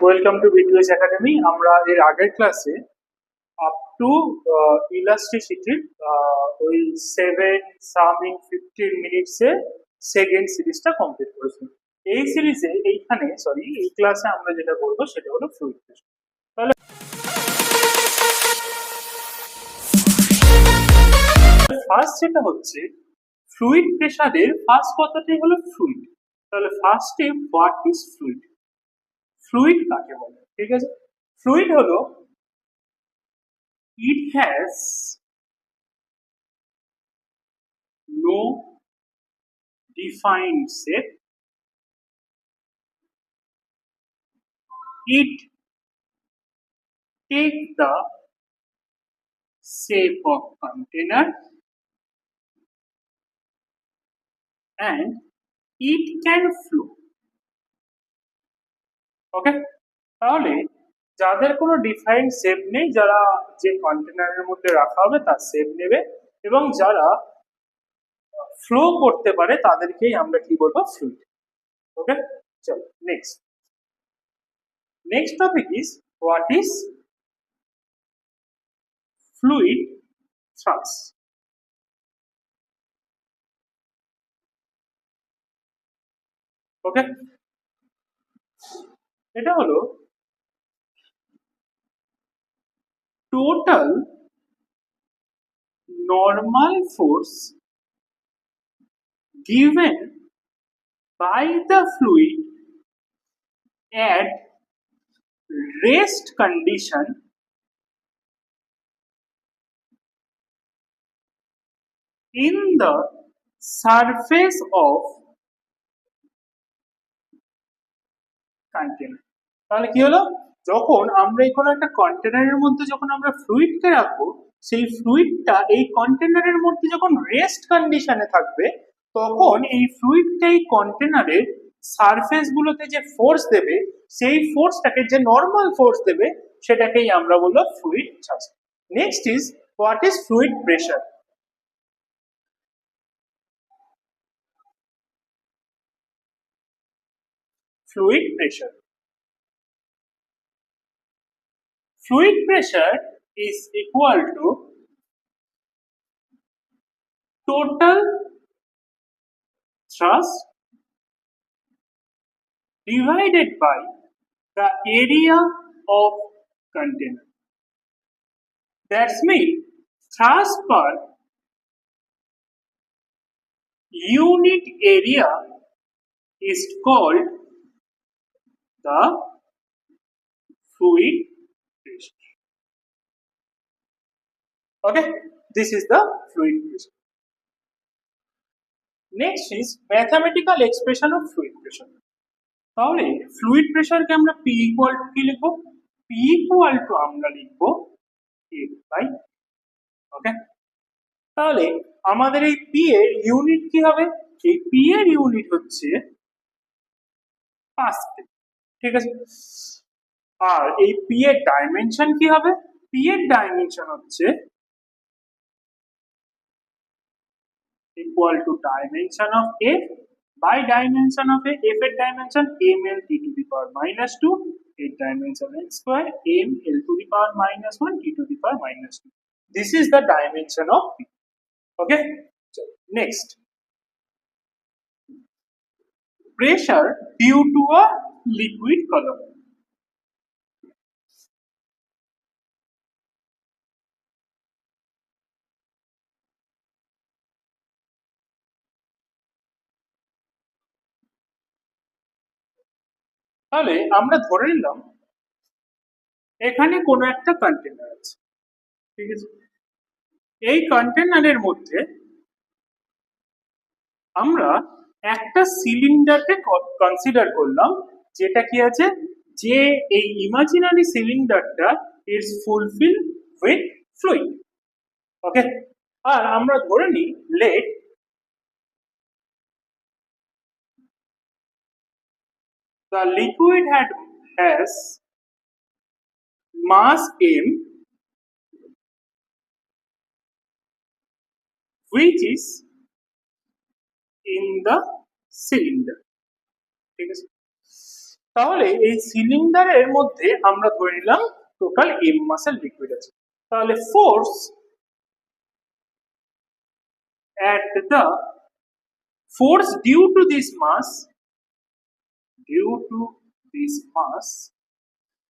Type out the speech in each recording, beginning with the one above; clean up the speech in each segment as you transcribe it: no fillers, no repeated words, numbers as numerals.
Welcome to বিটুএস academy. আমরা এর আগের ক্লাসে আপ টু ইলাস্ট্রিসিটির ওই 7 সামিং 15 মিনিটস এর সেকেন্ড সিরিজটা কমপ্লিট করেছি। এই সিরিজে এই ক্লাসে আমরা যেটা করবো সেটা হলো ফ্লুইড প্রেশার। তাহলে ফার্স্ট যেটা হচ্ছে ফ্লুইড প্রেশারের ফার্স্ট কথাটাই হলো ফ্লুইড। তাহলে ফার্স্টে হোয়াট ইজ ফ্লুইড? ফ্লুইড কাকে বলে? ঠিক আছে, ফ্লুইড হলো it has no defined shape. It take the shape of container and it can flow. ওকে, তাহলে যাদের কোনো ডিফাইন্ড শেপ নেই, যারা যে কন্টেনারের মধ্যে রাখা হবে তার শেপ নেবে, এবং যারা ফ্লো করতে পারে তাদেরকেই আমরা কি বলবো? ফ্লুইড। ওকে, চলো next topic is what is fluid thrust. ওকে, এটা হলো total normal force given by the fluid at rest condition in the surface of container. তাহলে কি হলো, যখন আমরা কোনো একটা কন্টেনারের মধ্যে যখন আমরা ফ্লুইডকে রাখবো, সেই ফ্লুইডটা এই কন্টেনারের মধ্যে যখন রেস্ট কন্ডিশনে থাকবে, তখন এই ফ্লুইডটা এই কন্টেনারের সারফেস গুলোতে যে ফোর্স দেবে, সেই ফোর্সটাকে যে নর্মাল ফোর্স দেবে সেটাকেই আমরা বলবো fluid thrust. Next is what is fluid pressure? fluid pressure. Fluid pressure is equal to total thrust divided by the area of container. That's mean thrust per unit area is called the fluid pressure. Okay, this is the fluid pressure. Next is mathematical expression of fluid pressure. তাহলে fluid প্রেশারকে আমরা P equal to কি লিখবো? P equal to আমরা লিখবো F/, ওকে। তাহলে আমাদের এই P এর ইউনিট কি হবে? এই P এর ইউনিট হচ্ছে পাস্কেল, ঠিক আছে। আর এই P এর ডাইমেনশন কি হবে? P এর ডাইমেনশন হচ্ছে equal to dimension of F by dimension of F এর dimension ml t to the power -2, এর dimension n square ml to the power -1 t to the power -2. This is the dimension of P. Okay, next, pressure due to a liquid column. তাহলে আমরা ধরে নিলাম এখানে কোনো একটা container আছে, ঠিক আছে। এই কন্টেনারের মধ্যে আমরা একটা সিলিন্ডারকে কনসিডার করলাম, যেটা কি আছে, যে এই ইমাজিনারি সিলিন্ডারটা ইজ ফুলফিল উইথ ফ্লুইড। ওকে, আর আমরা ধরে নিই late the liquid has mass m, which is in the cylinder, ঠিক আছে। তাহলে এই সিলিন্ডারের মধ্যে আমরা ধরে নিলাম টোটাল এম মাসের লিকুইড আছে। তাহলে force at the force due to this mass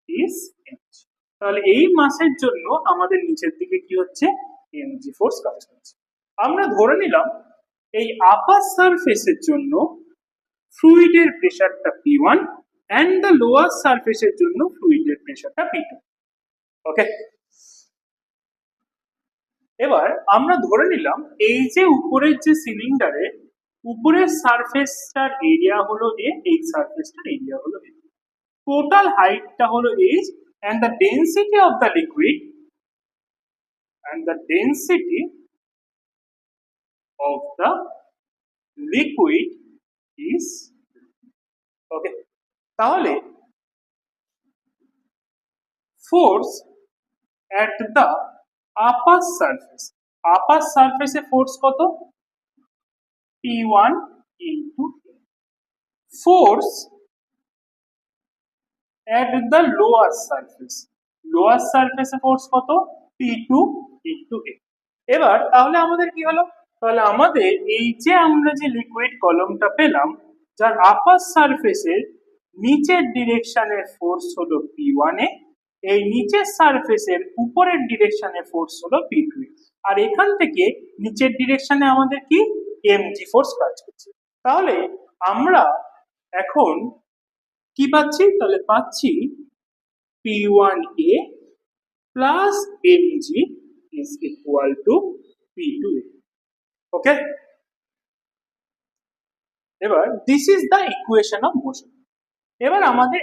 is mg। তাহলে এই মাসের জন্য আমাদের নিচের দিকে কি হচ্ছে, mg ফোর্স কাজ করছে। আমরা ধরে নিলাম এই আপার সারফেসের জন্য ফ্লুইডের প্রেসারটা P1 এন্ড দ্য লোয়ার সারফেসের জন্য ফ্লুইডের প্রেসারটা P2। ওকে, এবার আমরা ধরে নিলাম এই যে উপরের যে সিলিন্ডারে উপরের সারফেসটার এরিয়া হলো a, এই সারফেসটার এরিয়া হলো a, টোটাল হাইটটা হলো h, and the density of the liquid is okay। তাহলে force at the upper surface A force কত, P1 into force at the lower surface A force কত, P2 into A। এবার তাহলে আমাদের কি হলো, তাহলে আমাদের এই যে আমরা যে লিকুইড কলমটা পেলাম যার আপার সারফেসের নিচের ডিরেকশনের ফোর্স হলো P1 এ, এই নিচের সারফেসের উপরের ডিরেকশনে ফোর্স হলো P2 এ, আর এখান থেকে নিচের ডিরেকশনে আমাদের কি mg ফোর্স কাজ করছে। তাহলে আমরা এখন কি পাচ্ছি, তাহলে পাচ্ছি P1A plus mg is equal to P2A। ওকে, এবার this is the equation of motion. এবার আমাদের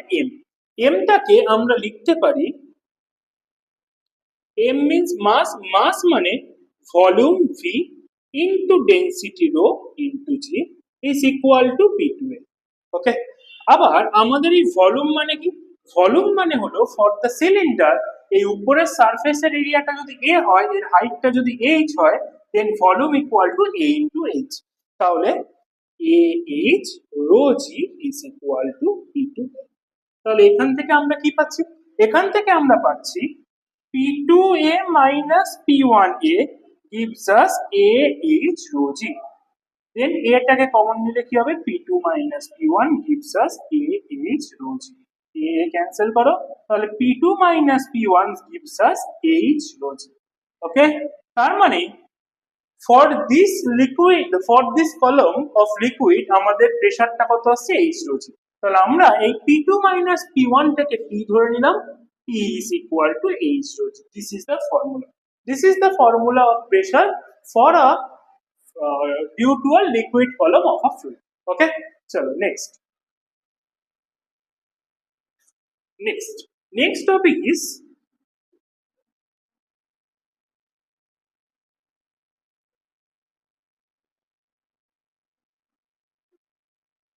টাকে আমরা লিখতে পারি, m means mass মানে volume v into density rho into g is equal to P2A। ওকে, আবার আমাদের এই ভলিউম মানে কি, ভলিউম মানে হলো ফর দ্য সিলিন্ডার এই উপরের সারফেসের এরিয়াটা যদি a হয়, এর হাইটটা যদি h হয়, then volume equal to a into h। তাহলে ah rho g is equal to P2A। তাহলে এখান থেকে আমরা কি পাচ্ছি, এখান থেকে আমরা পাচ্ছি P2A minus P1A gives us ah rho g। then a টাকে কমন নিলে কি হবে, P2 minus P1 gives us ah rho g। a cancel করো, তাহলে P2 minus P1 gives us ah rho g। ওকে, তার মানে for this column of liquid আমাদের প্রেসারটা কত আসছে, h rho g। তাহলে আমরা এই P2 minus P1 টাকে P ধরে নিলাম, P is equal to h rho g। This is the formula of pressure for a due to a liquid column of a fluid। Okay, chalo next topic is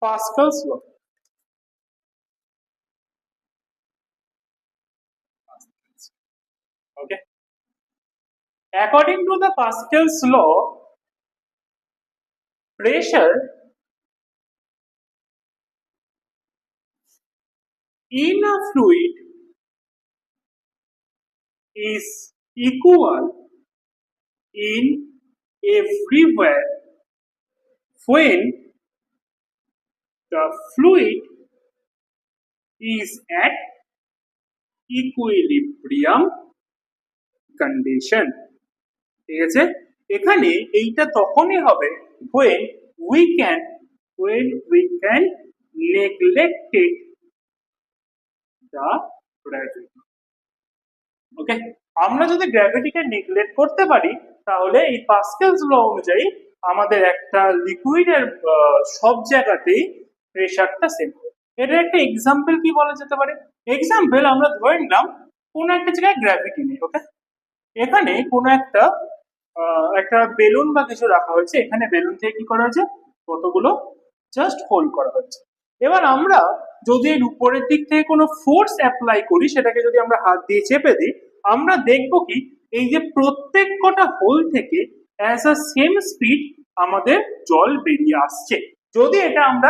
Pascal's law। Okay, according to the Pascal's law, pressure in a fluid is equal in everywhere when the fluid is at equilibrium condition। ঠিক আছে, এখানে এইটা তখনই হবে when we can neglect the gravity। ওকে, আমরা যদি গ্র্যাভিটিকে neglect করতে পারি তাহলে এই পাস্কেলস ল অনুযায়ী আমাদের একটা লিকুইডের সব জায়গাতেই প্রেসারটা সেম হবে। এটা একটা এক্সাম্পল কি বলা যেতে পারে, এক্সাম্পল আমরা ধরে নিলাম কোন একটা জায়গায় গ্র্যাভিটি নেই। ওকে, এখানে কোন একটা বেলুন বা কিছু রাখা হয়েছে, এখানে বেলুন থেকে কি করা হয়েছে, কতগুলো জাস্ট হোল্ড করা হচ্ছে। এবার আমরা যদি এর উপরের দিক থেকে কোনো ফোর্স অ্যাপ্লাই করি, সেটাকে যদি আমরা হাত দিয়ে চেপে দিই, আমরা দেখব কি এই যে প্রত্যেক কটা হোল থেকে অ্যাজ আ সেম স্পিড আমাদের জল বেরিয়ে আসছে। যদি এটা আমরা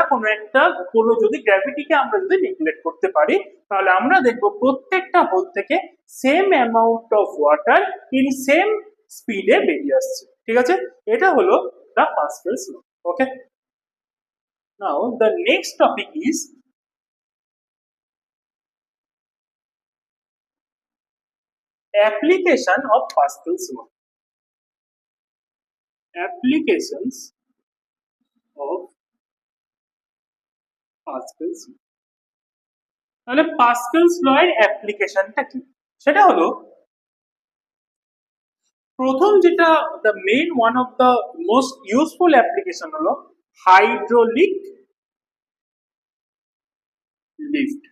কোনো যদি গ্র্যাভিটিকে আমরা যদি নেগলেক্ট করতে পারি, তাহলে আমরা দেখব প্রত্যেকটা হোল থেকে same amount of water in same স্পিডে বেরিয়ে আসছে। ঠিক আছে, এটা হলো the Pascal's law. Okay, now the next topic is application of Pascal's law. Applications of Pascal's law. তাহলে পাস্কেলস ল এর অ্যাপ্লিকেশনটা কি? সেটা হলো প্রথম যেটা the main one of the most useful application হলো হাইড্রোলিক লিফট,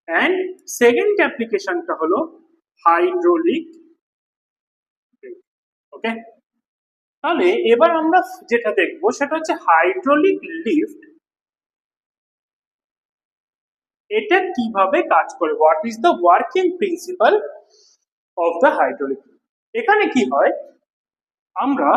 অ্যান্ড সেকেন্ড অ্যাপ্লিকেশনটা হলো হাইড্রোলিক ব্রেক। ওকে, তাহলে এবার আমরা যেটা দেখবো সেটা হচ্ছে হাইড্রোলিক লিফট, এটা কিভাবে কাজ করে, what is the working principal of the hydraulic lift. এখানে কি হয়, আমরা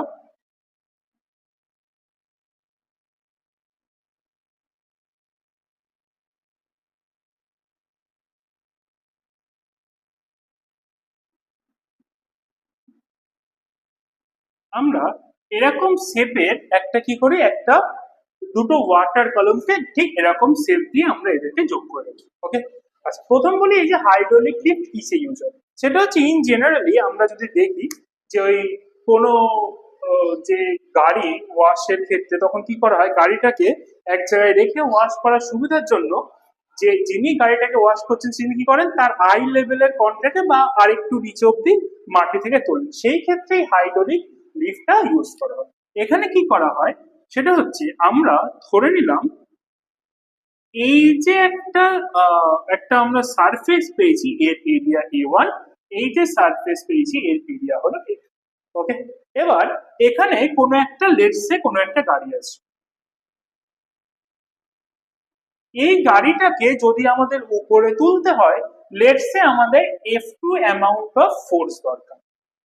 এরকম শেপের একটা কি করি, একটা দুটো ওয়াটার কলমকে ঠিক এরকম শেপ দিয়ে আমরা এদেরকে যোগ করে রাখি। ওকে, আচ্ছা প্রথম বলি এই যে হাইড্রোলিক লিফট কিসে ইউজ হয়, সেটা হচ্ছে ইন জেনারেলি আমরা যদি দেখি যে ওই কোনো যে গাড়ি ওয়াশের ক্ষেত্রে তখন কি করা হয়, গাড়িটাকে এক জায়গায় রেখে ওয়াশ করার সুবিধার জন্য যে যিনি গাড়িটাকে ওয়াশ করছেন তিনি কি করেন, তার আই লেভেলের কন্ট্যাক্টে বা আরেকটু নিচে অব্দি মাটি থেকে তোলেন, সেই ক্ষেত্রে হাইড্রোলিক লিফটটা ইউজ করা হয়। এখানে কি করা হয় সেটা হচ্ছে আমরা ধরে নিলাম এই যে একটা আমরা সারফেস পেয়েছি এর এরিয়া A1, এই যে সারফেস পেয়েছি এর এরিয়া হলো A। ওকে, এবার এখানে কোনো একটা লেটসে কোনো একটা গাড়ি আছে, এই গাড়িটাকে যদি আমাদের উপরে তুলতে হয় লেটসে আমাদের F2 অ্যামাউন্ট অফ ফোর্স দরকার।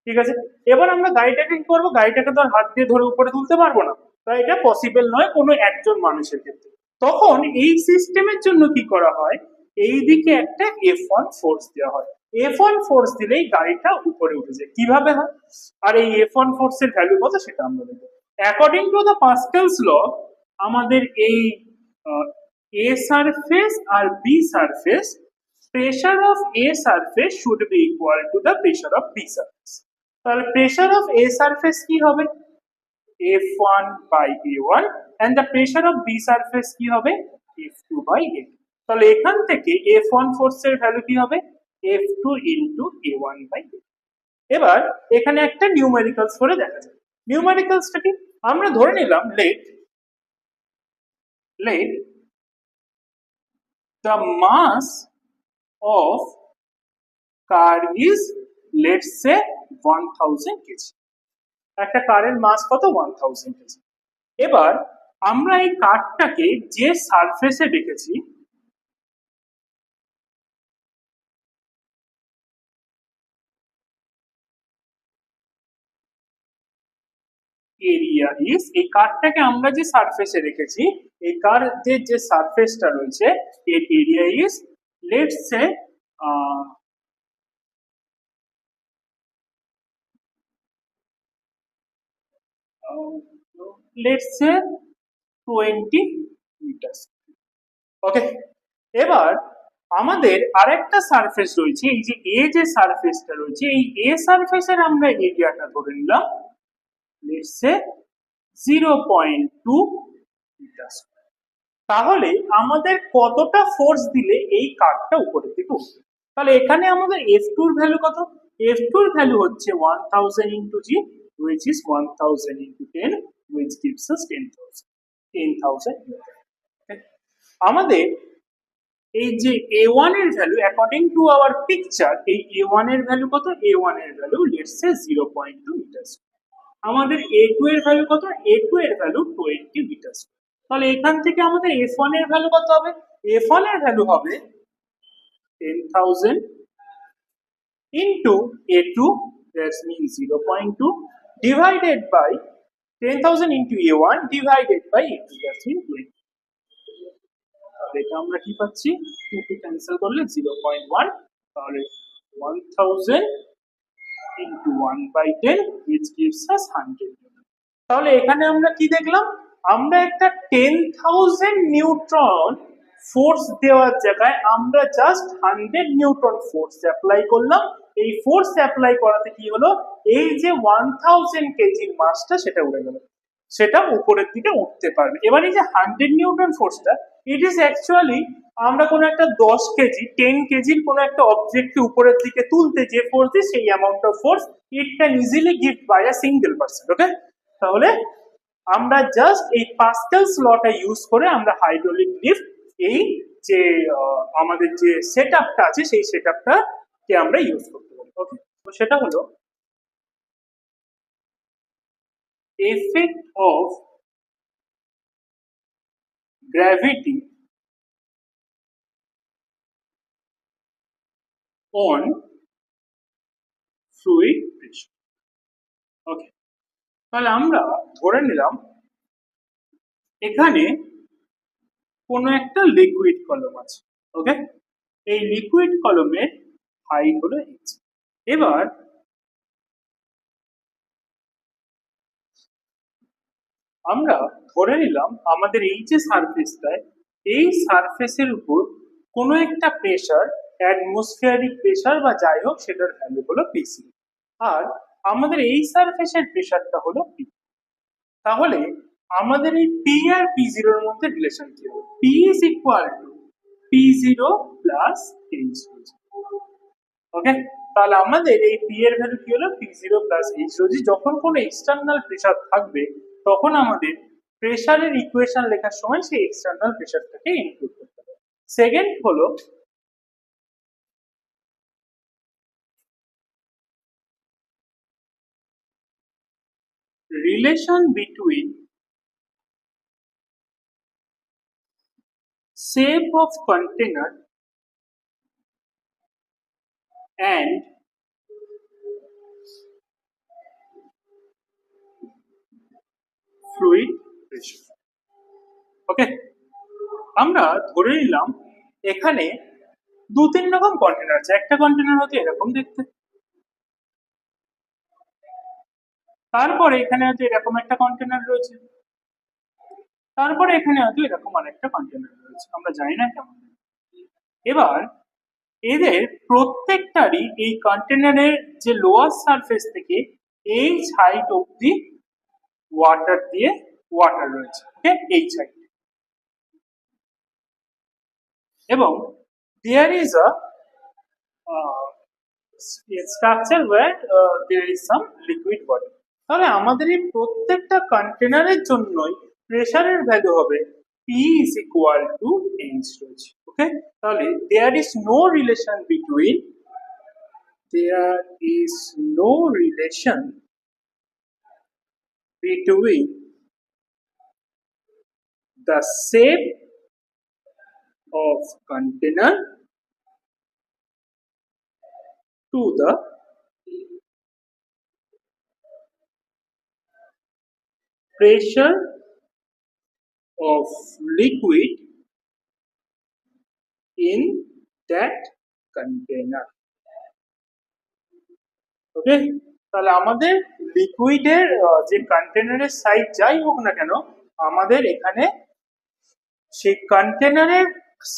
ঠিক আছে, এবার আমরা গাড়িটাকে কি করবো, গাড়িটাকে তো আর হাত দিয়ে ধরে উপরে তুলতে পারবো না, তাই এটা পসিবল নয় কোনো একজন মানুষের ক্ষেত্রে। তখন এই সিস্টেমের জন্য কি করা হয়, এই দিকে একটা F1 ফোর্স দেওয়া হয়, F1 ফোর্স দিলেই গাড়িটা উপরে উঠে যায়। কিভাবে হয়, আর এই F1 ফোর্সের ভ্যালু কত সেটা আমরা দেখব। অ্যাকর্ডিং টু দ্য পাস্কেলস ল, আমাদের এই A surface R B surface, pressure of A surface should be equal to the pressure of B surface. তাহলে pressure of A surface কি হবে, F1 by A1, and the pressure of B surface কি হবে, F2 by A2। তাহলে এখান থেকে F1 ফোর্সের value কি হবে, F2 into A1 by A2। এবার এখানে একটা নিউমেরিক্যালস করে দেখা যায়। নিউমেরিক্যালসটা কি, আমরা ধরে নিলাম late the mass of car is let's say 1000 kg, একটা কারের মাস কত 1000 kg। এবার আমরা এই কারটাকে যে সারফেসে রেখেছি এরিয়া ইজ, এই কারটাকে আমরা যে সারফেসে রেখেছি এই কার যে সারফেসটা রয়েছে এর area is let's say let's say 20 meters। ওকে, এবার আমাদের আরেকটা সারফেস রয়েছে, এই যে এ যে সারফেসটা রয়েছে এই এ সারফেসের আমরা এরিয়াটা ধরে নিলাম let's say 0.2 মিটার। তাহলে আমাদের কতটা ফোর্স দিলে এই কারটা উপরের দিকে উঠবে, তাহলে এখানে আমাদের F2 এর ভ্যালু কত, F2 এর ভ্যালু হচ্ছে 1000 into G, which is 1000 into 10, which gives us 10,000 Newton। আমাদের এই যে A1 এর value according to our picture, এই A1 এর ভ্যালু কত, A1 এর ভ্যালু লেটস সে 0.2 মিটার। আমাদের A2 এর ভ্যালু কত, A2 এর ভ্যালু 20 মিটার। তাহলে এখান থেকে আমাদের F1 এর ভ্যালু কত হবে, F1 এর ভ্যালু হবে 10,000 into A2, that means 0.2 divided by 10,000 into A1 divided by A2, that's mean 20. তাহলে এটা আমরা কি পাচ্ছি, 2 ক্যান্সেল করলে 0.1, তাহলে 1000 into 1/10 which gives us 100 Newton. তাহলে এখানে আমরা কি দেখলাম, আমরা একটা 10,000 নিউটন ফোর্স দেওয়ার জায়গায় আমরা জাস্ট 100 নিউটন ফোর্স অ্যাপ্লাই করলাম। এই ফোর্স অ্যাপ্লাই করাতে কি হলো, এই যে 1000 কেজির মাসটা সেটা উড়ে গেল, সেটা উপরের দিকে উঠতে পারবে। এবার এই যে 100 নিউটন ফোর্সটা, ইট ইজ অ্যাকচুয়ালি আমরা কোনো একটা 10 কেজি 10 কেজির কোনো একটা অবজেক্টকে উপরের দিকে তুলতে যে ফোর্স দিই, সেই amount of force it can easily give by a single person. Okay, তাহলে আমরা জাস্ট এই পাস্কেলস লটা ইউজ করে আমরা হাইড্রোলিক লিফট এই যে আমাদের যে সেটআপটা আছে সেই সেটআপটা কে আমরা ইউজ করতে পারি। ওকে, তো সেটা হলো effect of gravity on fluid pressure. ওকে, তাহলে আমরা ধরে নিলাম এখানে কোনো একটা লিকুইড কলম আছে। ওকে, এই লিকুইড কলমের হাইট হলো h। এবার আমরা ধরে নিলাম আমাদের এই যে সারফেসটায়, এই সারফেসের উপর কোনো একটা প্রেসার, অ্যাটমসফিয়ারিক প্রেসার বা যাই হোক, সেটার ভ্যালু হলো পিসি, আর আমাদের এই সারফেসের প্রেসারটা হলো পি। তাহলে আমাদের এই পি আর পি জিরোর মধ্যে রিলেশন কি হবে, P is equal to P zero plus H. Okay, তাহলে আমাদের এই পি এর ভ্যালু কি হলো, পি জিরো প্লাস এইচ। যদি যখন কোনো এক্সটার্নাল প্রেসার থাকবে তখন আমাদের প্রেসারের ইকুয়েশন লেখার সময় সেই এক্সটার্নাল প্রেসারটাকে ইনক্লুড করতে হবে। সেকেন্ড হলো relation between shape of container and fluid pressure. ওকে, আমরা ধরে নিলাম এখানে 2-3 রকম কন্টেনার আছে। একটা কন্টেনার হচ্ছে এরকম দেখতে, তারপরে এখানে হচ্ছে এরকম একটা কন্টেনার রয়েছে, তারপরে এখানে হয়তো এরকম আরেকটা কন্টেনার রয়েছে, আমরা জানি না কেমন। এবার এদের প্রত্যেকটারই এই কন্টেনারের যে লোয়ার সারফেস থেকে এই সাইড অবধি ওয়াটার দিয়ে ওয়াটার রয়েছে। ওকে, এই সাইড, এবং there is a structure where there is some liquid body. তাহলে আমাদের এই প্রত্যেকটা কন্টেনারের জন্যই প্রেসারের ভ্যালু হবে P is equal to H রয়েছে। ওকে, তাহলে there is no relation between the shape of container to the pressure of liquid in that container. ওকে, তাহলে আমাদের লিকুইডের যে কন্টেনারের সাইজ যাই হোক না কেন, আমাদের এখানে সেই কন্টেনারের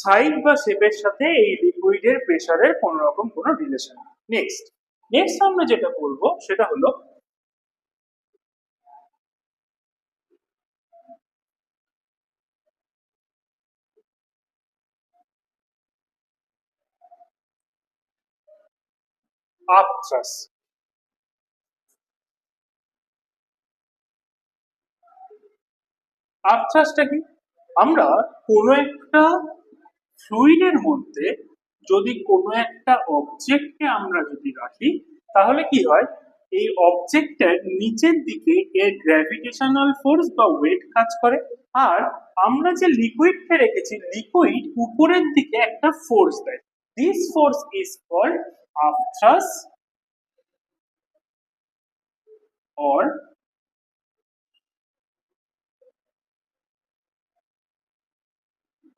সাইজ বা শেপের সাথে এই লিকুইডের প্রেসারের কোনো রকম কোনো রিলেশন। নেক্সট আমরা যেটা করব সেটা হলো আপথ্রাস্ট। আপথ্রাস্টটা কি, আমরা কোনো একটা ফ্লুইডের মধ্যে যদি কোনো একটা অবজেক্টকে আমরা যদি রাখি, তাহলে কি হয়, এই অবজেক্টের নিচের দিকে এর গ্র্যাভিটেশনাল ফোর্স বা ওয়েট কাজ করে, আর আমরা যে লিকুইডকে রেখেছি, লিকুইড উপরের দিকে একটা ফোর্স দেয়। This force is called upthrust or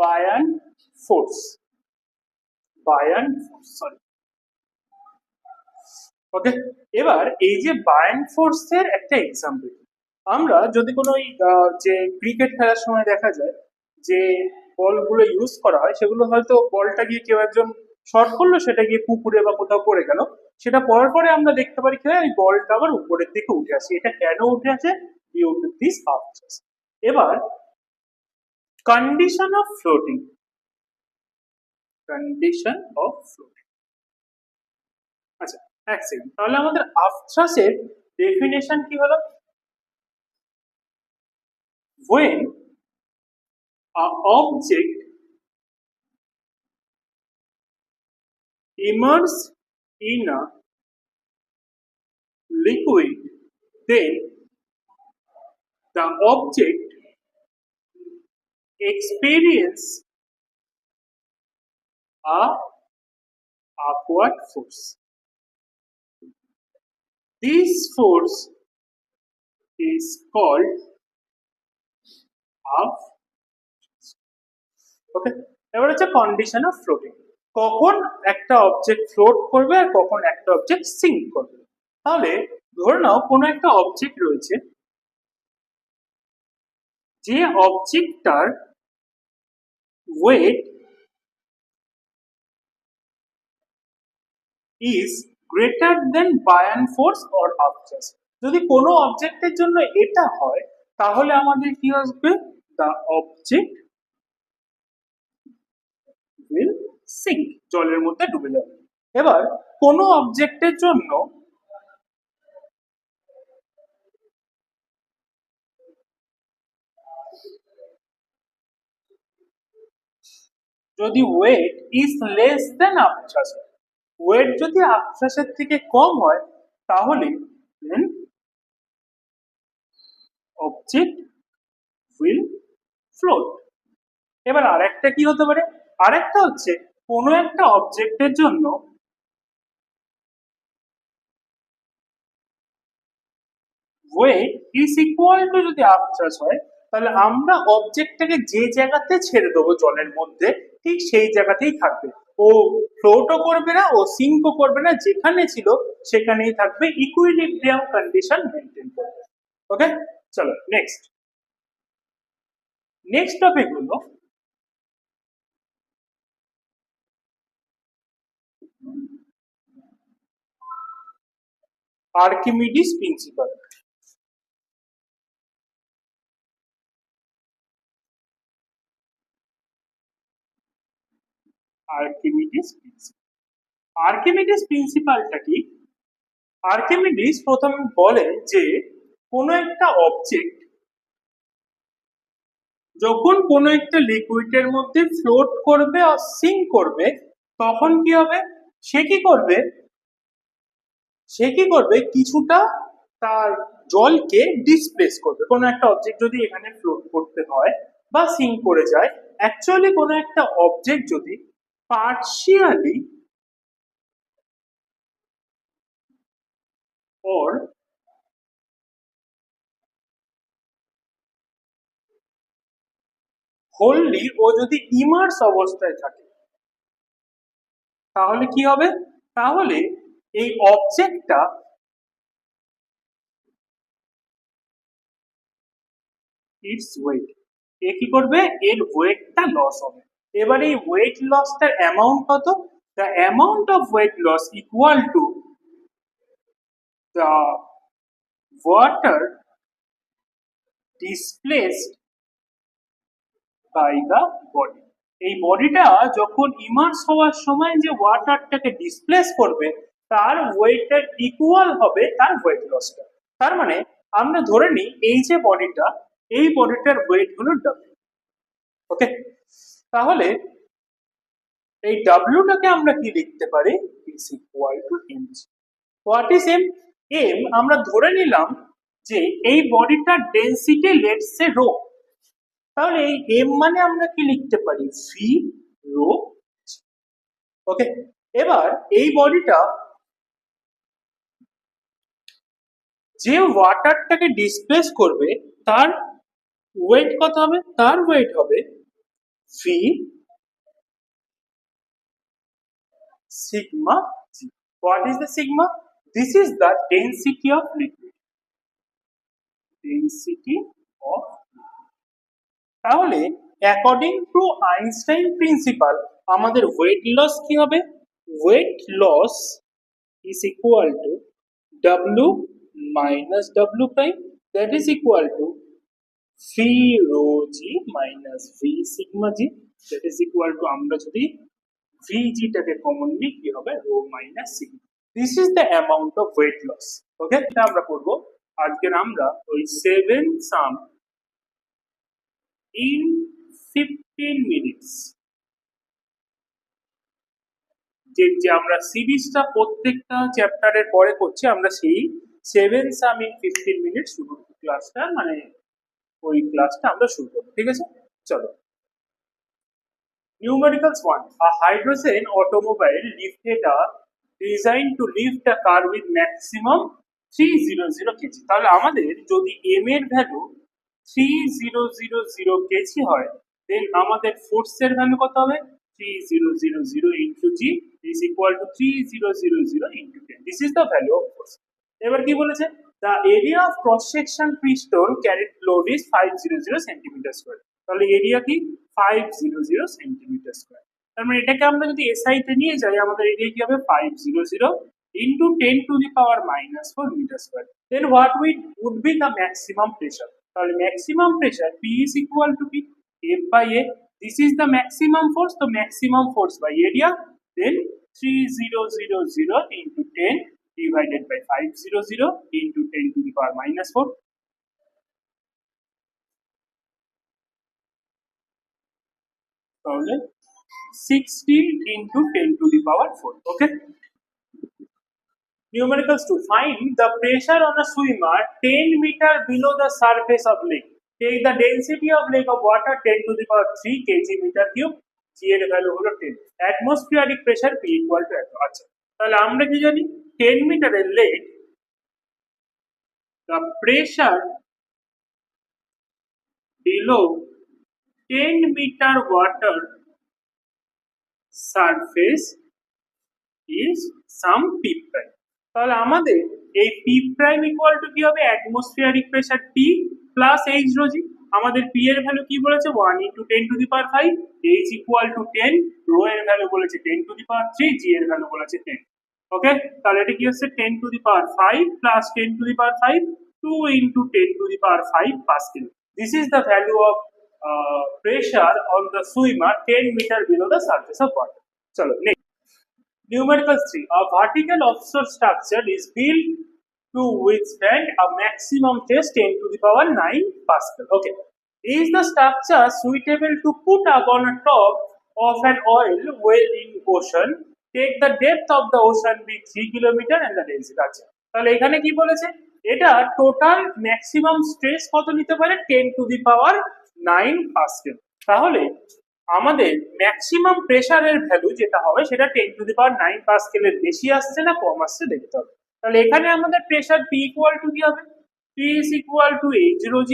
buoyant force, buoyant force, sorry. Okay, এবার এই যে বায়ান ফোর্সের একটা এক্সাম্পল, আমরা যদি কোনো যে ক্রিকেট খেলার সময় দেখা যায় যে বলগুলো ইউজ করা হয়, সেগুলো হয়তো বলটা গিয়ে কেউ একজন শর্ট করলো, সেটা গিয়ে পুকুরে বা কোথাও পড়ে গেল, সেটা পড়ার পরে আমরা দেখতে পারি কি এই বলটা আবার উপরের দিকে উঠে আসে। এটা কেন উঠে আসে? ডিউ টু দিস আর্চার্স। এবার condition of floating, condition of floating. আচ্ছা, এক সেকেন্ড, তাহলে আমাদের আফথ্রাসের ডেফিনেশন কি হলো? when a object immerses in a liquid, then the object experiences a upward force. This force is called up. ওকে, এবার হচ্ছে কন্ডিশন অফ ফ্লোটিং। কখন একটা অবজেক্ট ফ্লোট করবে আর কখন একটা অবজেক্ট সিঙ্ক করবে। তাহলে ধরে নাও কোনো একটা অবজেক্ট রয়েছে, যে অবজেক্টটার weight is greater than buoyant force or আর্চার্স। যদি কোনো অবজেক্টের জন্য এটা হয়, তাহলে আমাদের কি আসবে? দ্য অবজেক্ট উইল সিঙ্ক, জলের মধ্যে ডুবে যাবে। এবার কোনো অবজেক্টের জন্য যদি weight is less than upthrust, weight যদি আফথ্রাসের থেকে কম হয়, তাহলে দেন অবজেক্ট উইল ফ্লোট। এবার আরেকটা কি হতে পারে? আরেকটা হচ্ছে কোনো একটা অবজেক্টের জন্য ওয়েট ইজ ইকুয়াল টু যদি আফথ্রাস হয়, তাহলে আমরা অবজেক্টটাকে যে জায়গাতে ছেড়ে দেবো জলের মধ্যে, ঠিক সেই জায়গাতেই থাকবে। ও ফ্লোটও করবে না, ও সিঙ্কও করবে না, যেখানে ছিল সেখানেই থাকবে, ইকুইলিব্রিয়াম কন্ডিশন মেনটেন করবে। ওকে, চলো নেক্সট। নেক্সট টপিক হলো Archimedes principle. Archimedes principle, Archimedes প্রিন্সিপালটা কি? আর্কিমিডিস প্রথম বলে যে কোনো একটা অবজেক্ট যখন কোনো একটা লিকুইডের মধ্যে ফ্লোট করবে আর সিঙ্ক করবে, তখন কি হবে? সে কি করবে? সে কি করবে? কিছুটা তার জলকে ডিসপ্লেস করবে। কোনো একটা অবজেক্ট যদি এখানে ফ্লোট করতে হয় বা সিঙ্ক করে যায়, অ্যাকচুয়ালি কোনো একটা অবজেক্ট যদি পার্শিয়ালি or wholly ও যদি ইমার্স অবস্থায় থাকে, তাহলে কি হবে? তাহলে এই অবজেক্টটা ইটস ওয়েট, এ কি করবে? এর ওয়েটটা লস হবে। এবার এই ওয়েট লসটার অ্যামাউন্ট কত? The amount of weight loss equal to the water displaced by the body. এই বডিটা যখন ইমার্স হওয়ার সময় যে ওয়াটারটাকে ডিসপ্লেস করবে, তার ওয়েটের ইকুয়াল হবে তার ওয়েট লসটা। তার মানে আমরা ধরে নিই এই যে বডিটা, এই বডিটার ওয়েট হলো ডাব্লিউ। ওকে, তাহলে এই ডাব্লিউটাকে আমরা কি লিখতে পারি? Is equal to M. What is M? M আমরা ধরে নিলাম যে এই বডিটার ডেনসিটি লেটস সে রো। তাহলে এই এম মানে আমরা কি লিখতে পারি? V rho. ওকে, এবার এই বডিটা যে ওয়াটারটাকে ডিসপ্লেস করবে, তার ওয়েট কত হবে? তার ওয়েট হবে V sigma G. What is the sigma? This is the density of liquid. Density of তাহলে অ্যাকর্ডিং টু আইনস্টাইন প্রিন্সিপাল আমাদের ওয়েট লস কি হবে? Weight loss is equal to W minus W prime, that is equal to V rho G minus V sigma G, that is equal to আমরা যদি VG টাকে common নিই কি হবে? rho minus sigma. This is the amount of weight loss. ওকে, এটা আমরা করব আজকে আমরা ওই 7 sum in 15 minutes যে আমরা সিরিজটা প্রত্যেকটা চ্যাপ্টারের পরে করছি, আমরা সেই 7 সাম ইন 15 মিনিট শুরু ক্লাসটা মানে ওই ক্লাসটা আমরা শুরু করব। ঠিক আছে, চলো। Numericals 1. A hydrogen automobile lifted a designed to lift a car with maximum 300 kg. তাহলে আমাদের যদি m এর ভ্যালু 3000 kg হয়, দেন আমাদের ফোর্সের ভ্যালু কত হবে? 3000 into G is equal to 3000 into 10. This is the value of force. এবার কি বলেছে? The area of cross section piston carried load is 500 centimeter square. তাহলে এরিয়া কি? 500 centimeter square. তার মানে এটাকে আমরা যদি SI তে নিয়ে যাই, আমাদের এরিয়া কি হবে? 500 into 10 to the power minus 4 meter square. Then what would be the maximum pressure? তাহলে maximum pressure P is equal to P F by A. This is the maximum force, the maximum force by area, then 3000 into 10 divided by 500 into 10 to the power minus 4. তাহলে 60 into 10 to the power 4. Okay. Numericals 2. Find the pressure on a swimmer 10 meter below the surface of lake. Take the density of lake of water 10 to the power 3 kg meter cube. G এর value হলো 10. Atmospheric pressure P equal to এত। আচ্ছা, তাহলে আমরা কি জানি? 10 মিটারের lake, the pressure below 10 meter water surface is some P prime. তাহলে আমাদের এই P prime equal to কি হবে? atmospheric pressure T plus H rho G. আমাদের P এর ভ্যালু কি বলেছে? 1 into 10 to the power 5, H equal to 10, rho এর ভ্যালু বলেছে 10 to the power 3, G এর ভ্যালু বলেছে 10. ওকে, তাহলে এটা কি হচ্ছে? 10 to the power 5 plus 10 to the power 5, 2 into 10 to the power 5 Pascal. This is the value of pressure on the swimmer 10 meter below the surface of water. Chalo, next. Numerical 3. A vertical offshore structure is built to withstand a maximum test 10 to the power 9 Pascal. Okay. Is the structure suitable to put up on a top of an oil well in ocean? Take the depth of the ocean be 3 km and the density. আচ্ছা, তাহলে এখানে কি বলেছে? এটা total maximum stress কত নিতে পারে? 10 to the power 9 Pascal. তাহলে আমাদের ম্যাক্সিমাম প্রেসারের ভ্যালু যেটা হবে সেটা 10 to the power 9 Pascal এর বেশি আসছে না কম আসছে দেখতে হবে। তাহলে এখানে আমাদের প্রেসার P equal to কি হবে? P is equal to H rho G.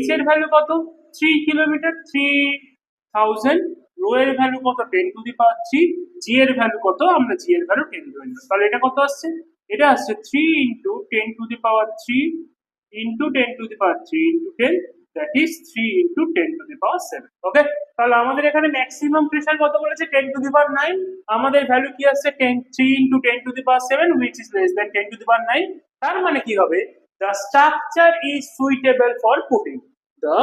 H এর ভ্যালু কত? 3 কিলোমিটার, 3000, রো এর ভ্যালু কত? 10 to the power 3, G এর ভ্যালু কত? আমরা G এর ভ্যালু 10 ধরে নিলাম। তাহলে এটা কত আসছে? এটা আসছে 3 into 10 to the power 3 into 10 to the power 3 into 10, that is 3 into 10 to the power 7. ওকে, তাহলে আমাদের এখানে ম্যাক্সিমাম প্রেসার কত বলেছে? 10 to the power 9, আমাদের ভ্যালু কি আসছে? 3 into 10 to the power 7 which is less than 10 to the power 9. তার মানে কি হবে? The structure is suitable for putting. The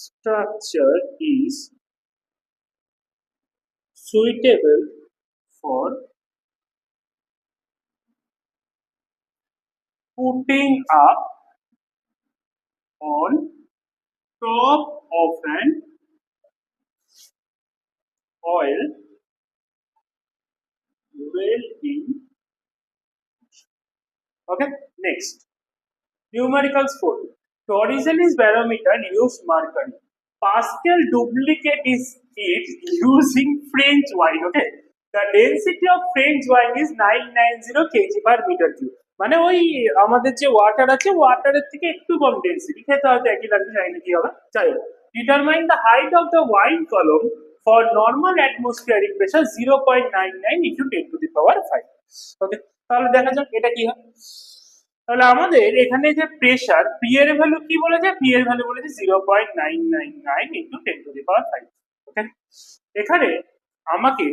structure is suitable for putting up on top of an oil well in. Okay, next. Numericals 4. Torricelli's barometer used mercury. Pascal duplicate is it using French wine. Okay, the density of French wine is 990 kg per meter cube. মানে ওই আমাদের যে water আছে ওয়াটারের থেকে একটু কম density, খেতে হয়তো একই লাগবে, জানি না কি হবে, যাই হোক। Determine the height of the wine column for normal atmospheric pressure 0.99 into 10⁵। Okay, তাহলে দেখা যাক এটা কি হয়। তাহলে আমাদের এখানে যে প্রেসার পি এর ভ্যালু কি বলেছে, পি এর ভ্যালু বলেছে 0.999 ইন্টু 10⁵। ওকে, এখানে আমাকে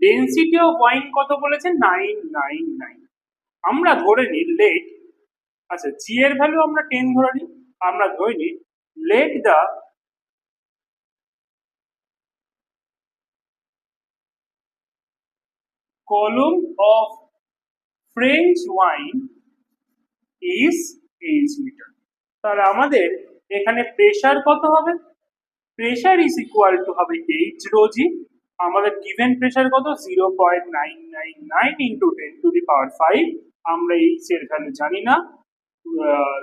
ডেন্সিটি অফ ওয়াইন কত বলেছে, 999। আমরা ধরে নিই লেট, আচ্ছা জি এর ভ্যালু আমরা 10 ধরে নিই, আমরা ধরে নিই let the column of French wine is 8 metre. তাহলে আমাদের এখানে প্রেসার কত হবে, প্রেসার ইজ ইকুয়াল টু হবে এইচ রো জি। আমাদের গিভেন প্রেসার কত, 0.999 ইন্টু 10⁵। আমরা এইচ এর ভ্যালু জানি না,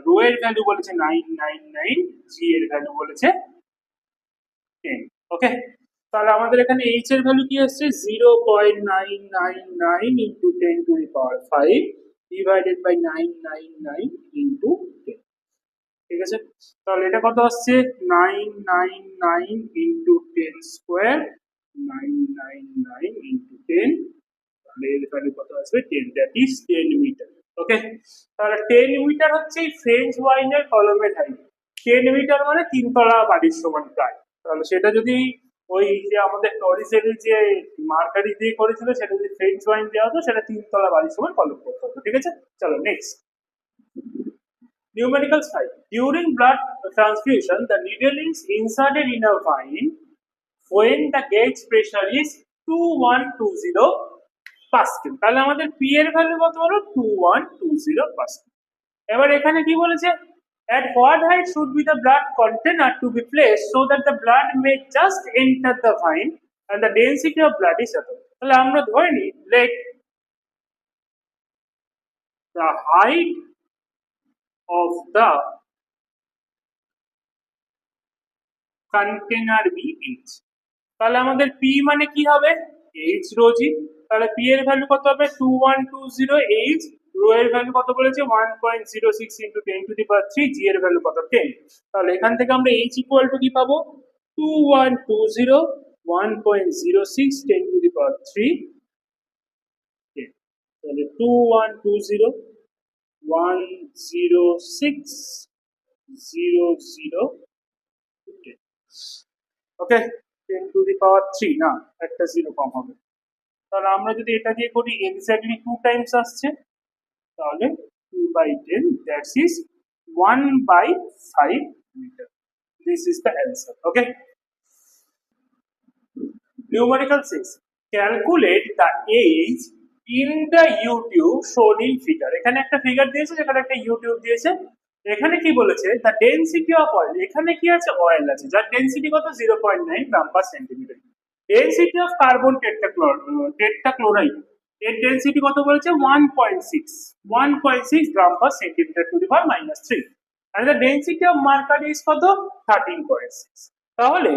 রো এর ভ্যালু বলেছে 999, জি এর ভ্যালু বলেছে 10। ওকে, তাহলে আমাদের এখানে এইচ এর ভ্যালু কি আসছে, 0.999 ইন্টু 10⁵ ডিভাইডেড বাই 999 ইন্টু 10। ঠিক আছে, তাহলে এটা কত আসছে, 999 ইন্টু 10 স্কোয়ার, 999 ইন্টু 10, তাহলে এর ভ্যালু কত আসবে, 10, দ্যাট ইজ 10 মিটার। ওকে, তাহলে 10 মিটার হচ্ছে এই ফ্রেঞ্চ ওয়াইনের কলমের হাইট। 10 মিটার মানে 3 তলা বাড়ির সমান প্রায়। তাহলে সেটা যদি ওই যে আমাদের টরিসেলের যে মার্কারি দিয়ে করেছিল, সেটা যদি ফ্রেঞ্চ ওয়াইন দেওয়া হতো, সেটা 3 তলা বাড়ির সমান কলম করতে হতো। ঠিক আছে, চলো next. Numerical 5. During blood transfusion, the needle is inserted in a vein when the gauge pressure is 2120 pascal. তাহলে আমাদের পি এর ভ্যালু কত হলো, 2120 pascal। এবার এখানে কি বলেছে, at what height should be the blood container to be placed so that the blood may just enter the vein and the density of blood is equal। তাহলে আমরা ধরে নিই let the height of the container be h। তাহলে আমাদের p মানে কি হবে, h rho জি। তাহলে p এর ভ্যালু কত হবে, 2120 h, রো এর ভ্যালু কত বলেছে, 1.06 ইন্টু 10⁵, জি এর ভ্যালু কত, 10। তাহলে এখান থেকে আমরা h ইকুয়াল টু কি পাবো, 2120 1.06 10⁵, তাহলে 2120 106 00। ওকে, 10⁵ না, একটা জিরো কম হবে। তাহলে আমরা যদি এটা দিয়ে করি, এক্স্যাক্টলি 2 টাইমস আসছে, তাহলে 2/10, that is 1/5 metre. This is the answer. Okay, numerical 6. Calculate the age in the U-tube shown in figure। এখানে একটা ফিগার দিয়েছে, যেখানে একটা ইউটিউব দিয়েছে। এখানে কি বলেছে, দ্য ডেনসিটি অফ অয়েল, এখানে কি আছে, অয়েল আছে, যার ডেনসিটি কত, 0.9 gram per centimetre. Density of carbon tetrachloride, এর ডেনসিটি কত বলেছে, 1.6 gram per centimetre to the power -3, and the density of mercury is কত, 13.6। তাহলে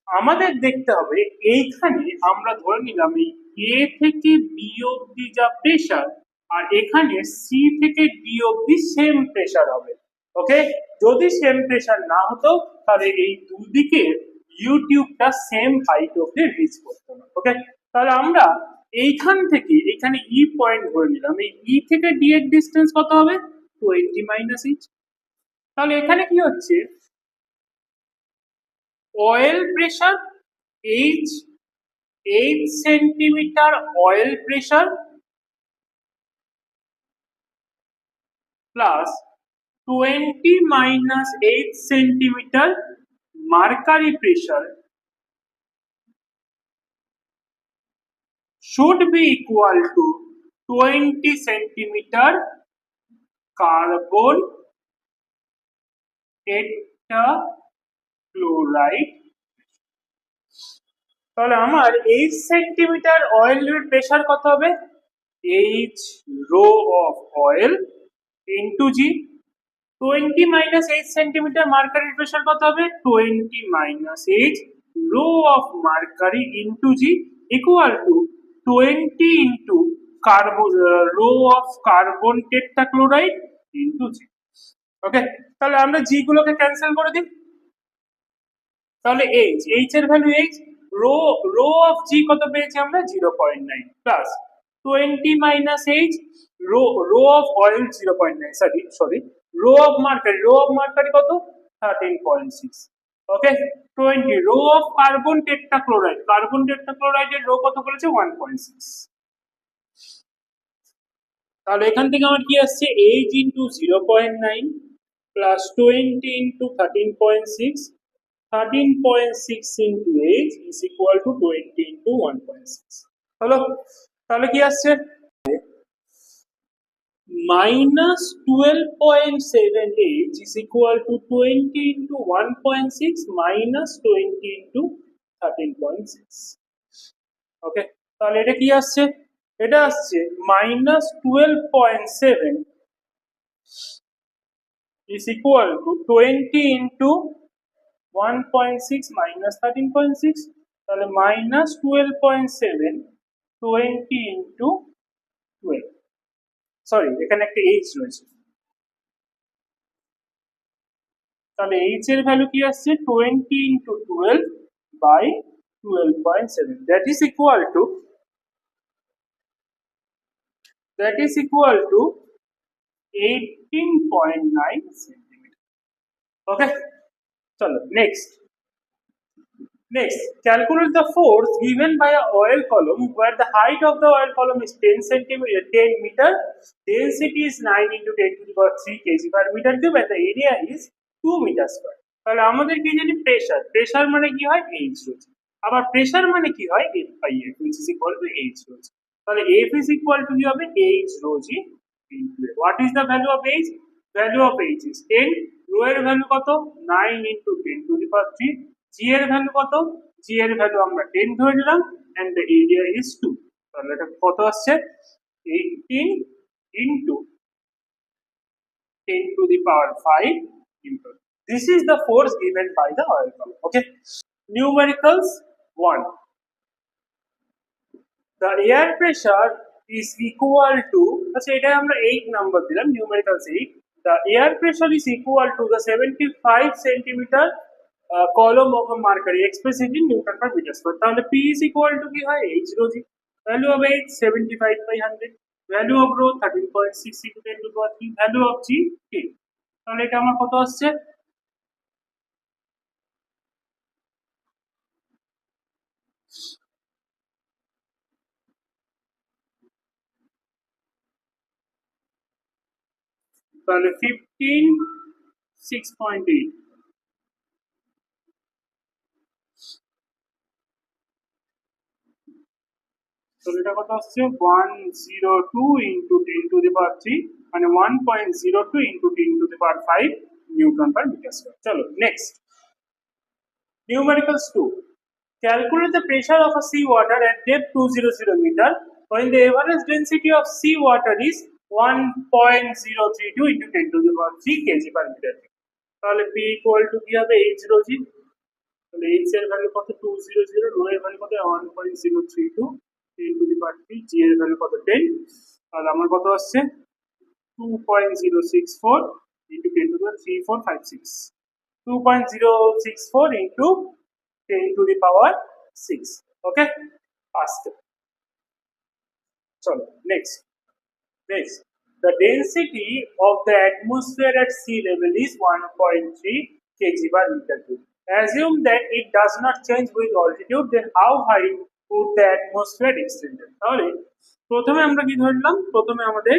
আমাদের দেখতে হবে, এইখানে আমরা ধরে নিলাম এই এ থেকে বি অব্দি যা প্রেসার, আর এখানে সি থেকে ডি অব্দি সেম প্রেসার হবে। ওকে, যদি সেম প্রেসার না হতো, তাহলে এই দুদিকে ইউটিউবটা সেম হাইট অব্দি রিচ করতো না। ওকে, তাহলে আমরা এইখান থেকে এখানে ই পয়েন্ট ধরে নিলাম, এই ই থেকে ডি এর ডিস্টেন্স কত হবে, 20 - h। তাহলে এখানে কি হচ্ছে, oil pressure h centimetre oil pressure plus 20 - h centimetre mercury pressure should be equal to 20 centimetre carbon tetrachloride. তাহলে আমার 8 সেন্টিমিটার অয়েলের প্রেসার কত হবে, h rho of oil into G. 20 - h centimetre মার্কারির প্রেসার কত হবে, 20 - h rho of mercury into G equal to 20 into rho of carbon tetrachloride into G. Okay, তাহলে আমরা জি গুলোকে ক্যান্সেল করে দিই। তাহলে এইচ এর value H, rho rho of G কত পেয়েছি আমরা 0.9 plus 20 minus H, rho rho of oil 0.9, sorry rho of mercury কত 13.6। ওকে, 20 রো অফ কার্বন টেট্রাক্লোরাইডের রো কত বলেছে 1.6। তাহলে এখান থেকে আমার কি আসছে H into 0.9 plus 20 into 13.6, 13.6 into 8 is equal to 20 into 1.6 হলো। তাহলে কি আসছে minus 12.78 is equal to 20 into 1.6 minus 20 into 13.6। ওকে, তাহলে এটা কি আসছে, এটা আসছে minus 12.7 is equal to 20 into 1.6 minus 13.6, তাহলে minus 12.7 20 into 12, সরি এখানে একটা h রয়েছে, তাহলে h এর ভ্যালু কি আসছে 20 into 12 by 12.7, that is equal to 18.9 centimeter। okay, চলো next, calculate the force given by a oil column where the height of the oil column is 10 centimeter, 10 meter, density is 9 into 10 to the power 3 kg per meter cube, and the area is 2 meter square। তাহলে আমাদের কি জানি pressure মানে কি হয় h রয়েছে, আবার pressure মানে কি হয় F by F which is equal to h রয়েছে। তাহলে F is equal to কি হবে h rho g into A। What is the value of h? Value of h is 10, rho এর ভ্যালু কত 9 into 10 to the power 3, g এর value কত, g এর value আমরা 10 ধরে নিলাম, and the area is 2। তাহলে এটা কত আসছে 18 into 10 to the power 5 into, this is the force given by the oil column। okay, numericals 1, the air pressure is equal to, আচ্ছা এটা আমরা 8 নাম্বার দিলাম, numericals 8, the air pressure is equal to the 75 centimeter column of a mercury expressed in Newton per meter square। তাহলে P is equal to কি হয় h rho g, value of h 75 by 100, value of rho 13.6 into 10 to the power 3, value of g 10। তাহলে এটা আমার কত আসছে তাহলে 15 6.8, তাহলে এটা কত আসছে 102 into 10 to the power 3, মানে 1.02 into 10 to the power 5 Newton per meter square। চলো next, numericals 2, calculate the pressure of a sea water at depth 200 meter when the average density of sea water is 1.032 into 10 to the power 3 kg per meter। তাহলে P equal to কি হবে h rho g, তাহলে h এর value কত 200, rho এর value কত 1.032 10 to the power 3, g এর value কত 10, তাহলে আমার কত আসছে 2.064 into 10 to the power 3456, 2.064 into 10 to the power 6। okay, আসছে। চলো next, the density of the atmosphere at sea level is 1.3 kg per meter cube। Assume that it does not change with altitude, then how high would the atmosphere extend? তাহলে প্রথমে আমরা কি ধরলাম, প্রথমে আমাদের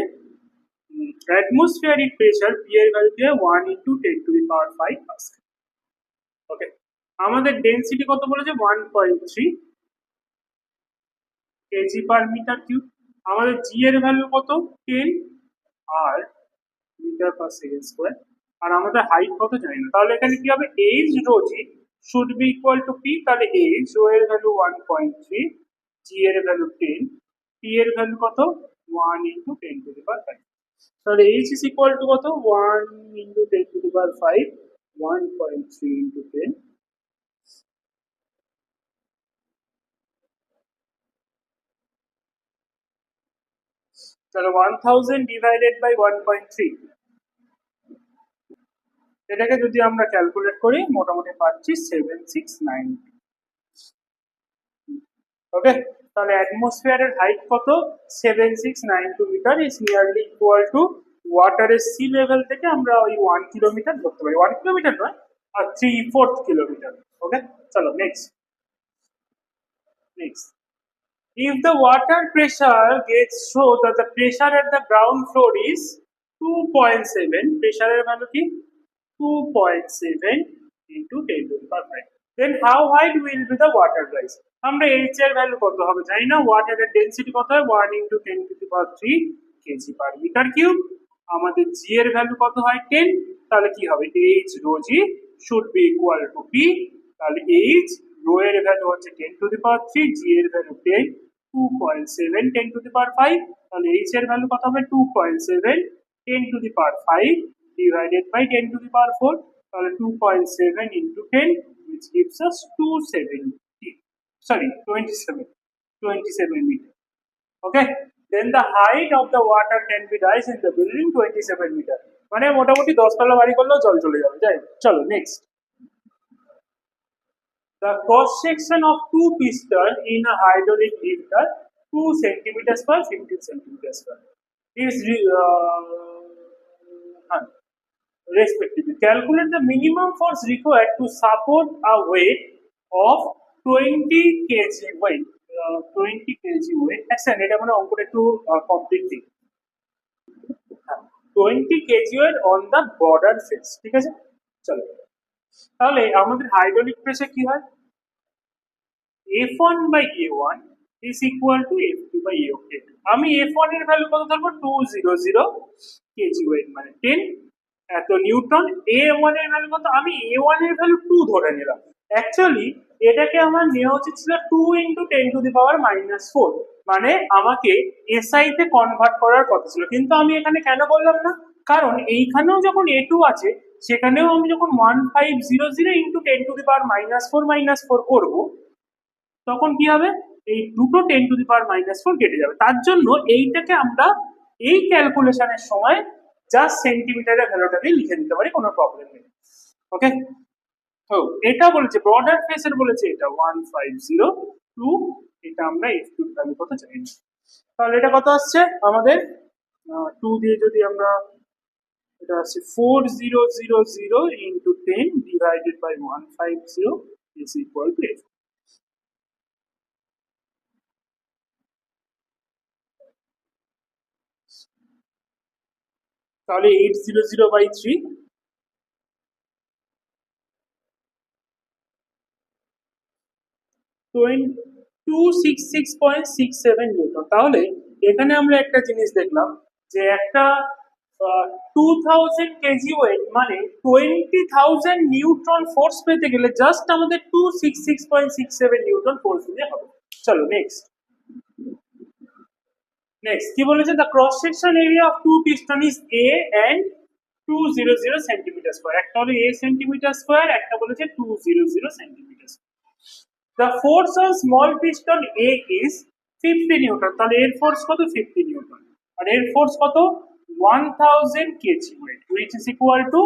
atmospheric pressure P এর ভ্যালু দিয়ে 1 into 10 to the power 5 pascal. Okay, আমাদের ডেনসিটি কত বলেছে 1.3 kg per meter cube, আমাদের g এর ভ্যালু কত 10 আর মিটার পার সেকেন্ড স্কয়ার, আর আমাদের হাইট কত জানি না। তাহলে এখানে কি হবে h rho g should be equal to P, তাহলে h rho এর ভ্যালু 1.3, g এর ভ্যালু 10, P এর ভ্যালু কত 1 into 10 to the power 5, তাহলে h is equal to কত 1 into 10 to the power 5, 1.3 into 10, তাহলে 1000 ডিভাইডেড বাই 1.3, এটাকে যদি আমরা ক্যালকুলেট করি মোটামুটি পাচ্ছি 7690। ওকে, তাহলে অ্যাটমসফিয়ারের হাইট কত? 7692 মিটার, ইজ নিয়ারলি ইকুয়াল টু ওয়াটারের সি লেভেল থেকে আমরা ওই 1 কিলোমিটার ধরতে পারি। 1 কিলোমিটার নয়, আর 3/4 কিলোমিটার। ওকে, চলো next. If the water pressure gets show that the pressure at the ground floor is 2.7, pressure value কি 2.7 into 10 to the power 5, then how high will be the water rise? আমরা h এর value কত হবে জানি না, ওয়াটারের density কত হয় 1 into 10 to the power 3 kg per meter cube, আমাদের g এর ভ্যালু কত হয় 10, তাহলে কি হবে h rho g should be equal to p, তাহলে h rho এর ভ্যালু হচ্ছে 10 to the power 3, g এর ভ্যালু 10, 2.7 10 to the power 5, তাহলে h এর ভ্যালু কত হবে 2.7 10 to the power 5 divided by 10 to the power 4, তাহলে 2.7 into 10 which gives us 27 meter. Okay, then the height of the water can be rise in the building 27 meter, মানে মোটামুটি 10 তলা বাড়ি করলেও জল চলে যাবে। যাই চলো next. The cross section of two piston in a hydraulic lifter 2 centimeters per 15 centimeters per is respectively. Calculate the minimum force required to support a weight of 20 kg weight. 20 kg weight. আচ্ছা, এটা মানে অঙ্কটা একটু complete দিই। 20 kg weight on the border face, ঠিক আছে? চলো, তাহলে আমাদের হাইড্রোলিক প্রেসে কি হয়, F1 by A1 is equal to F2 by A2। আমি F1 এর ভ্যালু কত ধরবো 200 kg weight মানে 10 এত নিউটন। A1 এর ভ্যালু কত, আমি A1 এর ভ্যালু 2 ধরে নিলাম। অ্যাকচুয়ালি এটাকে আমার নেওয়া উচিত ছিল 2 into 10 to the power -4, মানে আমাকে SI তে কনভার্ট করার কথা ছিল, কিন্তু আমি এখানে কেন বললাম না, কারণ এইখানেও যখন A2 আছে সেখানেও আমি যখন 1500 into 10 to the power -4 করব, তখন কি হবে, এই দুটো 10 to the power -4 কেটে যাবে। তার জন্য এইটাকে আমরা এই ক্যালকুলেশনের সময় জাস্ট সেন্টিমিটারের ভ্যালুটাকে লিখে দিতে পারি, কোনো প্রবলেম নেই। ওকে, তো এটা বলেছে ব্রডার ফেসের, বলেছে এটা 1502, এটা আমরা f2 এর ভ্যালু কত জানি না। তাহলে এটা কত আসছে আমাদের 2 দিয়ে যদি আমরা, এটা আসছে 4000 into 10 divided by 150 is equal to f। তাহলে 800 by 3 266.67 নিউটন। তাহলে এখানে আমরা একটা জিনিস দেখলাম যে একটা 2000 কেজি ওয়েট মানে 20,000 নিউটন ফোর্স পেতে গেলে জাস্ট আমাদের 266.67 নিউটন ফোর্স দিতে হবে। চলো নেক্সট কি বলেছে, the cross section area of two piston is A and 200 centimetre square. একটা হলো A সেন্টিমিটার স্কয়ার, একটা বলেছে 200 centimetre. The force on small piston A is 50 newton, তাহলে এর ফোর্স কত 50 নিউটন, আর এর ফোর্স কত 1000 K G weight, which is equal to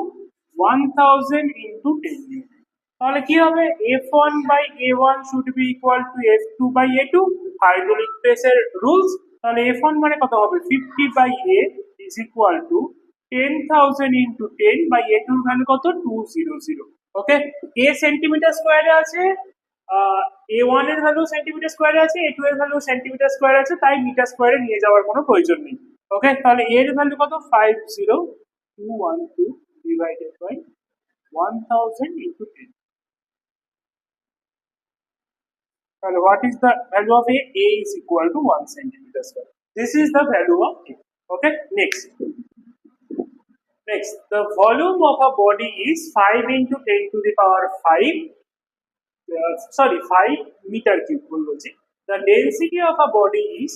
1000 into 10 newton. তাহলে কি হবে, F1 by A1 should be equal to F2 by A2, hydraulic প্রেসের rules. তাহলে F1 মানে কত হবে 50 by A is equal to 10,000 into 10 by A2 এর ভ্যালু কত 200। ওকে, A সেন্টিমিটার স্কয়ারে আছে, A1 এর ভ্যালু সেন্টিমিটার স্কয়ারে আছে, A2 এর ভ্যালু সেন্টিমিটার স্কয়ার আছে, তাই মিটার স্কয়ারে নিয়ে যাওয়ার কোনো প্রয়োজন নেই। ওকে, তাহলে এর ভ্যালু কত 50212 ডিভাইডেড বাই 1000 into 10। তাহলে what is the value of A? A is equal to 1 centimeter square. This is the value of A. Okay, next the volume of a body is 5 into 10 to the power 5 5 meter cube বলছি। The density of a body is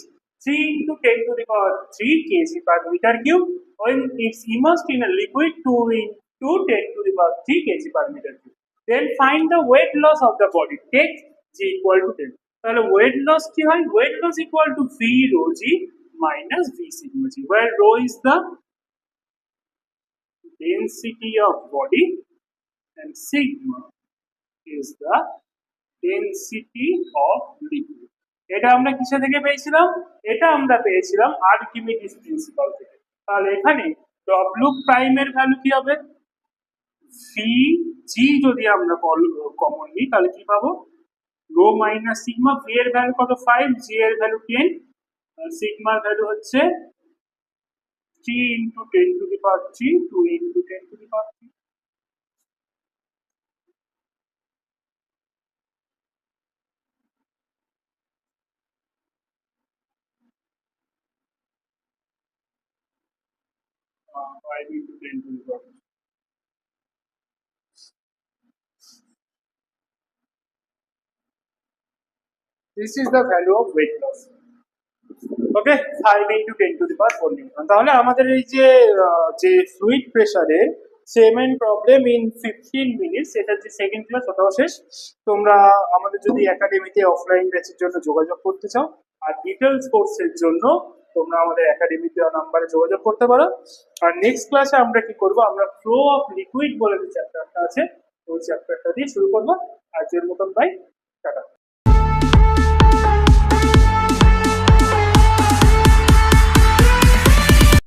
3 into 10 to the power 3 kg per meter cube when it's immersed in a liquid 2 into 10 to the power 3 kg per meter cube. Then find the weight loss of the body. Take G equal to 10. তাহলে weight loss কি হয়, weight loss equal to V rho G minus V sigma g, where rho is the density of body and sigma is the density of liquid. এটা আমরা কিসে থেকে পেয়েছিলাম? এটা আমরা পেয়েছিলাম আর্কিমিডিস প্রিন্সিপাল থেকে। তাহলে এখানে W প্রাইমের ভ্যালু কি হবে? ভি জি যদি আমরা কমন নিই তাহলে কি পাবো? Rho minus sigma. ভি এর ভ্যালু কত? 5, জি এর ভ্যালু 10, আর সিগমার ভ্যালু হচ্ছে 3 into 10 to the power 3, 2 into 10 to the power 3. Uh, 5 into 10 to the power 3. This is the value of weight loss. Okay, 5 into 10 to the power 4 Newton. তাহলে আমাদের এই যে fluid প্রেসারের seven problem in 15 minutes, এটা যে second class ওটাও শেষ। তোমরা আমাদের যদি একাডেমিতে অফলাইন ব্যাচের জন্য যোগাযোগ করতে চাও আর ডিটেলস কোর্সের জন্য তোমরা আমাদের একাডেমিতে নাম্বারে যোগাযোগ করতে পারো। আর নেক্সট ক্লাসে আমরা কি করব? আমরা ফ্লো অফ লিকুইড বলে যে চ্যাপ্টারটা আছে ওই চ্যাপ্টারটা দিয়ে শুরু করবো। আজকের মতন বাই, টাটা।